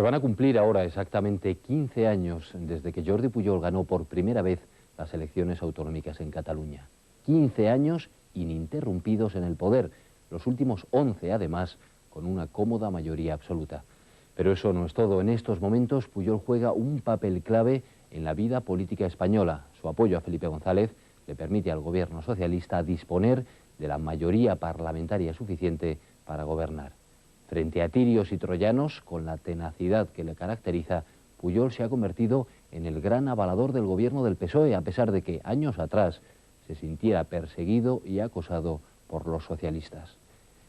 van a cumplir ahora exactamente 15 años desde que Jordi Pujol ganó por primera vez las elecciones autonómicas en Cataluña. 15 años ininterrumpidos en el poder, los últimos 11 además con una cómoda mayoría absoluta. Pero eso no es todo. En estos momentos Pujol juega un papel clave en la vida política española. Su apoyo a Felipe González le permite al gobierno socialista disponer de la mayoría parlamentaria suficiente para gobernar. Frente a tirios y troyanos, con la tenacidad que le caracteriza, Pujol se ha convertido en el gran avalador del gobierno del PSOE, a pesar de que años atrás se sintiera perseguido y acosado por los socialistas.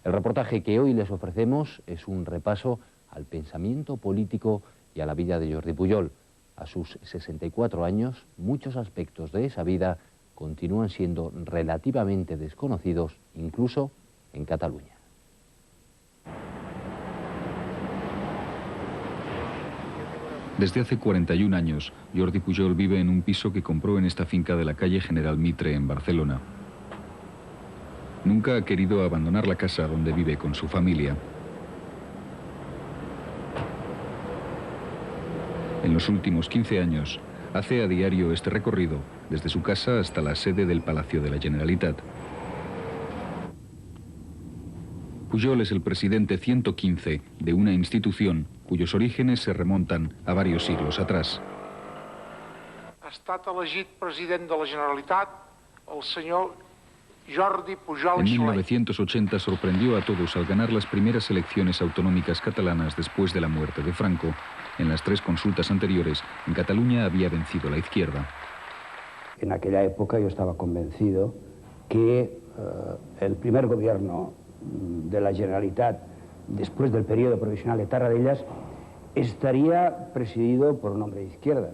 El reportaje que hoy les ofrecemos es un repaso al pensamiento político y a la vida de Jordi Pujol. A sus 64 años, muchos aspectos de esa vida continúan siendo relativamente desconocidos, incluso en Cataluña. Desde hace 41 años, Jordi Pujol vive en un piso que compró en esta finca de la calle General Mitre en Barcelona. Nunca ha querido abandonar la casa donde vive con su familia. En los últimos 15 años, hace a diario este recorrido, desde su casa hasta la sede del Palacio de la Generalitat. Pujol es el presidente 115 de una institución cuyos orígenes se remontan a varios siglos atrás. Ha estat elegit president de la Generalitat el senyor Jordi Pujol. En 1980 sorprendió a todos al ganar las primeras elecciones autonómicas catalanas después de la muerte de Franco. En las 3 consultas anteriores, en Cataluña había vencido la izquierda. En aquella época yo estaba convencido que el primer gobierno de la Generalitat, después del periodo provisional de Tarradellas, estaría presidido por un hombre de izquierda.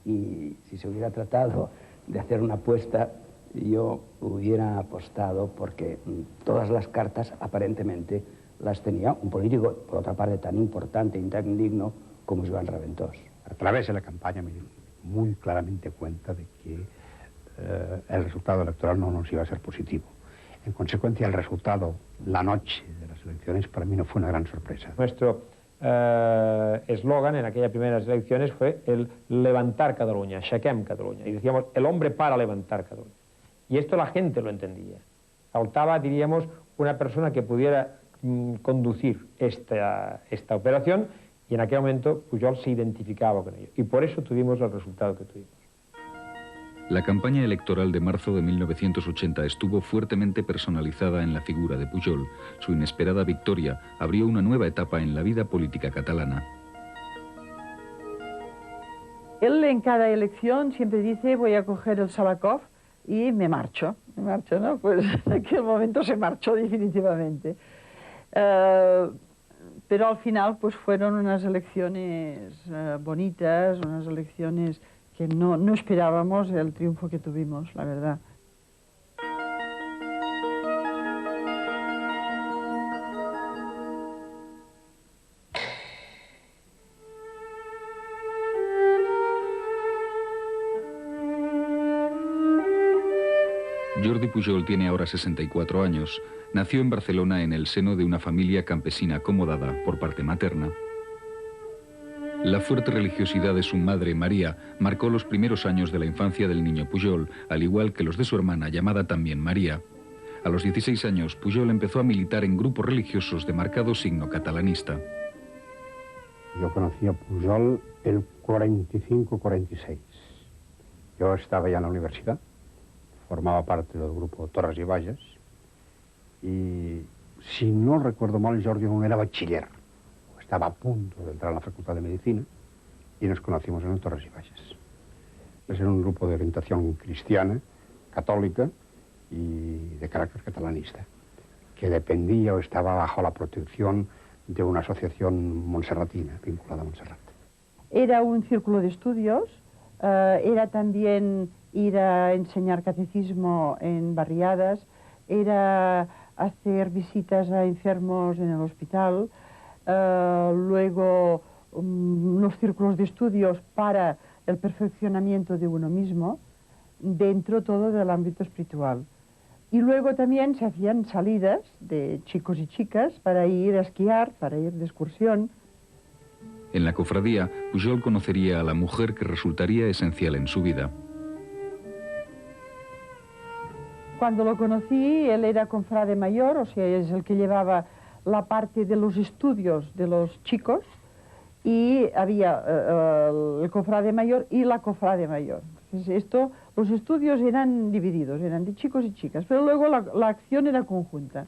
Y si se hubiera tratado de hacer una apuesta, yo hubiera apostado porque todas las cartas aparentemente las tenía un político, por otra parte, tan importante y tan digno como Joan Raventós. A través de la campaña me di muy claramente cuenta de que el resultado electoral no nos iba a ser positivo. En consecuencia, el resultado, la noche de las elecciones, para mí no fue una gran sorpresa. Nuestro eslogan en aquellas primeras elecciones fue el levantar Cataluña, aixequem Cataluña. Y decíamos, el hombre para levantar Cataluña. Y esto la gente lo entendía. Faltaba, diríamos, una persona que pudiera conducir esta operación, y en aquel momento Pujol se identificaba con ello. Y por eso tuvimos el resultado que tuvimos. La campaña electoral de marzo de 1980 estuvo fuertemente personalizada en la figura de Pujol. Su inesperada victoria abrió una nueva etapa en la vida política catalana. Él en cada elección siempre dice, voy a coger el Salakov y me marcho, ¿no? Pues en aquel momento se marchó definitivamente. Pero al final pues fueron unas elecciones bonitas, unas elecciones que no esperábamos el triunfo que tuvimos, la verdad. Jordi Pujol tiene ahora 64 años. Nació en Barcelona en el seno de una familia campesina acomodada por parte materna. La fuerte religiosidad de su madre, María, marcó los primeros años de la infancia del niño Pujol, al igual que los de su hermana, llamada también María. A los 16 años, Pujol empezó a militar en grupos religiosos de marcado signo catalanista. Yo conocí a Pujol el 45-46. Yo estaba ya en la universidad, formaba parte del grupo Torres y Bages, y si no recuerdo mal, Jordi aún era bachiller. Estaba a punto de entrar a la Facultad de Medicina y nos conocimos en el Torres y Bages. Era un grupo de orientación cristiana, católica y de carácter catalanista, que dependía o estaba bajo la protección de una asociación monserratina vinculada a Montserrat. Era un círculo de estudios, era también ir a enseñar catecismo en barriadas, era hacer visitas a enfermos en el hospital, luego unos círculos de estudios para el perfeccionamiento de uno mismo, dentro todo del ámbito espiritual. Y luego también se hacían salidas de chicos y chicas para ir a esquiar, para ir de excursión. En la cofradía, Pujol conocería a la mujer que resultaría esencial en su vida. Cuando lo conocí, él era cofrade mayor, o sea, es el que llevaba la parte de los estudios de los chicos, y había el cofrade mayor y la cofrade mayor. Entonces, los estudios eran divididos, eran de chicos y chicas, pero luego la acción era conjunta.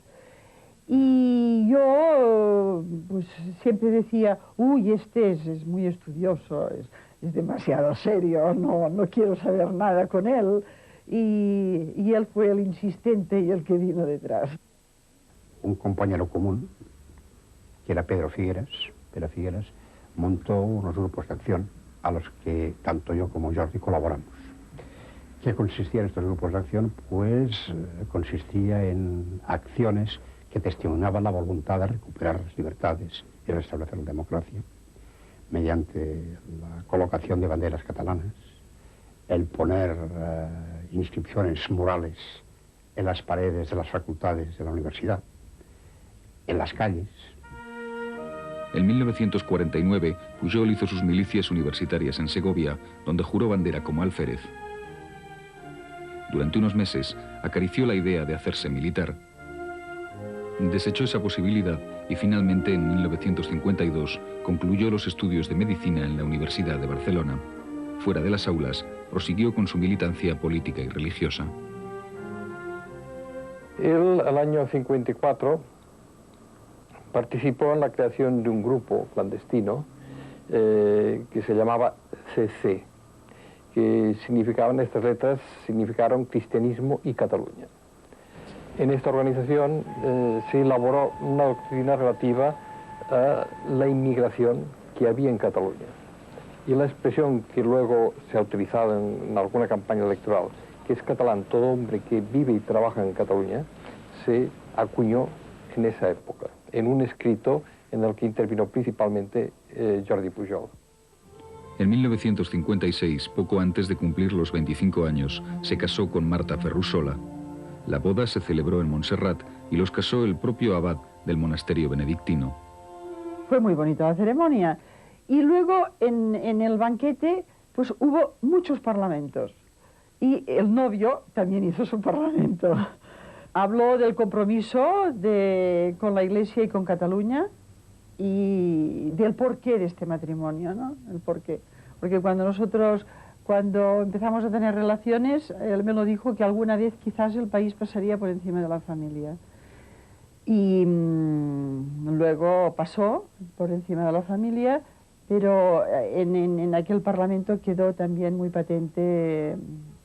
Y yo pues siempre decía, uy, este es muy estudioso, es demasiado serio, no quiero saber nada con él. Y él fue el insistente y el que vino detrás. Un compañero común, que era Pedro Figueras, montó unos grupos de acción a los que tanto yo como Jordi colaboramos. ¿Qué consistían estos grupos de acción? Pues consistía en acciones que testimoniaban la voluntad de recuperar las libertades y restablecer la democracia, mediante la colocación de banderas catalanas, el poner inscripciones murales en las paredes de las facultades de la universidad, en las calles. En 1949, Pujol hizo sus milicias universitarias en Segovia, donde juró bandera como alférez. Durante unos meses, acarició la idea de hacerse militar. Desechó esa posibilidad y finalmente, en 1952, concluyó los estudios de medicina en la Universidad de Barcelona. Fuera de las aulas, prosiguió con su militancia política y religiosa. Él, al año 54, participó en la creación de un grupo clandestino que se llamaba CC, que significaban, estas letras significaron Cristianismo y Cataluña. En esta organización se elaboró una doctrina relativa a la inmigración que había en Cataluña. Y la expresión que luego se ha utilizado en alguna campaña electoral, que es catalán todo hombre que vive y trabaja en Cataluña, se acuñó en esa época, en un escrito en el que intervino principalmente Jordi Pujol. En 1956, poco antes de cumplir los 25 años, se casó con Marta Ferrusola. La boda se celebró en Montserrat y los casó el propio abad del monasterio benedictino. Fue muy bonita la ceremonia. Y luego en el banquete pues hubo muchos parlamentos y el novio también hizo su parlamento. Habló del compromiso con la Iglesia y con Cataluña y del porqué de este matrimonio, ¿no? El porqué. Porque cuando empezamos a tener relaciones, él me lo dijo que alguna vez quizás el país pasaría por encima de la familia. Y luego pasó por encima de la familia. Pero en aquel parlamento quedó también muy patente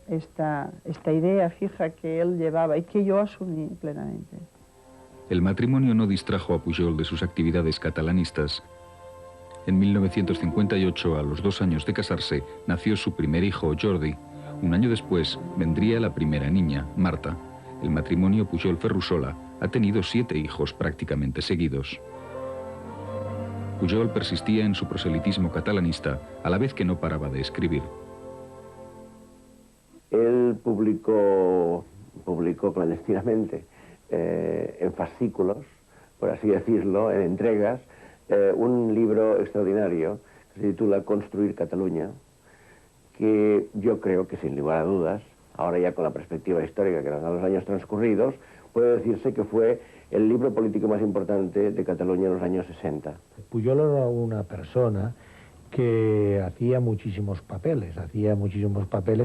esta idea fija que él llevaba y que yo asumí plenamente. El matrimonio no distrajo a Pujol de sus actividades catalanistas. En 1958, a los 2 años de casarse, nació su primer hijo, Jordi. Un año después, vendría la primera niña, Marta. El matrimonio Pujol-Ferrusola ha tenido 7 hijos prácticamente seguidos. Pujol persistía en su proselitismo catalanista, a la vez que no paraba de escribir. Él publicó clandestinamente en fascículos, por así decirlo, en entregas, un libro extraordinario que se titula Construir Cataluña, que yo creo que sin lugar a dudas, ahora ya con la perspectiva histórica que nos dan los años transcurridos, puede decirse que fue el libro político más importante de Cataluña en los años 60. Pujol era una persona que hacía muchísimos papeles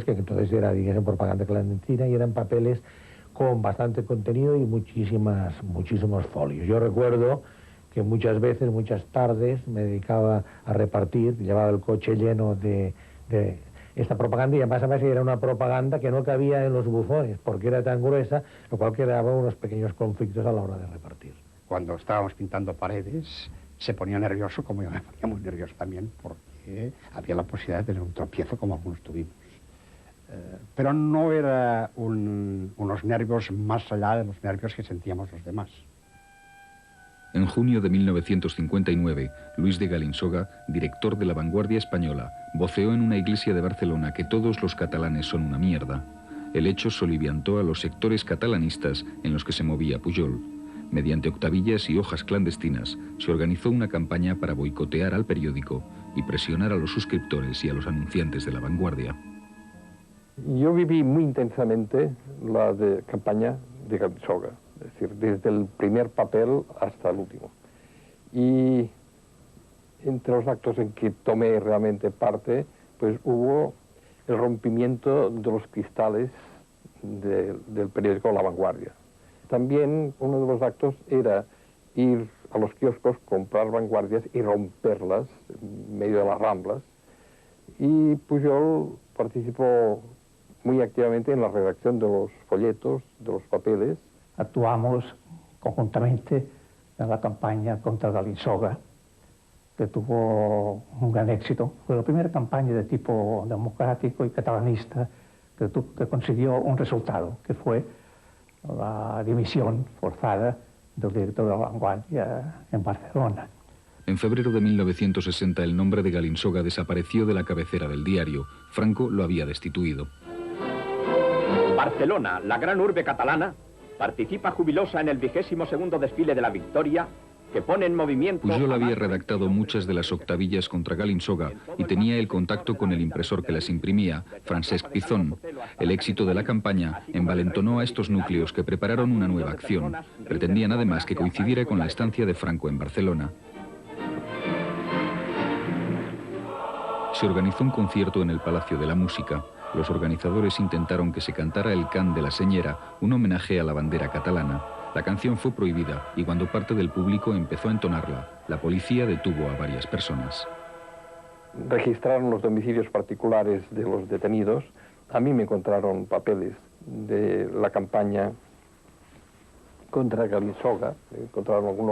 que entonces era, digamos, propaganda clandestina y eran papeles con bastante contenido y muchísimos folios. Yo recuerdo que muchas veces, muchas tardes, me dedicaba a repartir, llevaba el coche lleno de esta propaganda y además era una propaganda que no cabía en los buzones porque era tan gruesa, lo cual creaba unos pequeños conflictos a la hora de repartir. Cuando estábamos pintando paredes se ponía nervioso, como yo me ponía muy nervioso también, porque había la posibilidad de tener un tropiezo como algunos tuvimos. Pero no era unos nervios más allá de los nervios que sentíamos los demás. En junio de 1959, Luis de Galinsoga, director de La Vanguardia Española, voceó en una iglesia de Barcelona que todos los catalanes son una mierda. El hecho soliviantó a los sectores catalanistas en los que se movía Pujol. Mediante octavillas y hojas clandestinas, se organizó una campaña para boicotear al periódico y presionar a los suscriptores y a los anunciantes de La Vanguardia. Yo viví muy intensamente la campaña de Galinsoga, es decir, desde el primer papel hasta el último. Y entre los actos en que tomé realmente parte, pues hubo el rompimiento de los cristales del periódico La Vanguardia. También uno de los actos era ir a los kioscos, comprar vanguardias y romperlas en medio de las Ramblas. Y Pujol participó muy activamente en la redacción de los folletos, de los papeles. Actuamos conjuntamente en la campaña contra Galinsoga, que tuvo un gran éxito. Fue la primera campaña de tipo democrático y catalanista que consiguió un resultado, que fue la dimisión forzada del director de La Vanguardia en Barcelona. En febrero de 1960 el nombre de Galinsoga desapareció de la cabecera del diario. Franco lo había destituido. Barcelona, la gran urbe catalana, participa jubilosa en el 22º desfile de la Victoria, que pone en movimiento... Pujol había redactado muchas de las octavillas contra Galinsoga y tenía el contacto con el impresor que las imprimía, Francesc Pizón. El éxito de la campaña envalentonó a estos núcleos que prepararon una nueva acción. Pretendían además que coincidiera con la estancia de Franco en Barcelona. Se organizó un concierto en el Palacio de la Música. Los organizadores intentaron que se cantara el Cant de la Senyera, un homenaje a la bandera catalana. La canción fue prohibida y cuando parte del público empezó a entonarla, la policía detuvo a varias personas. Registraron los domicilios particulares de los detenidos. A mí me encontraron papeles de la campaña contra Galinsoga, encontraron algunos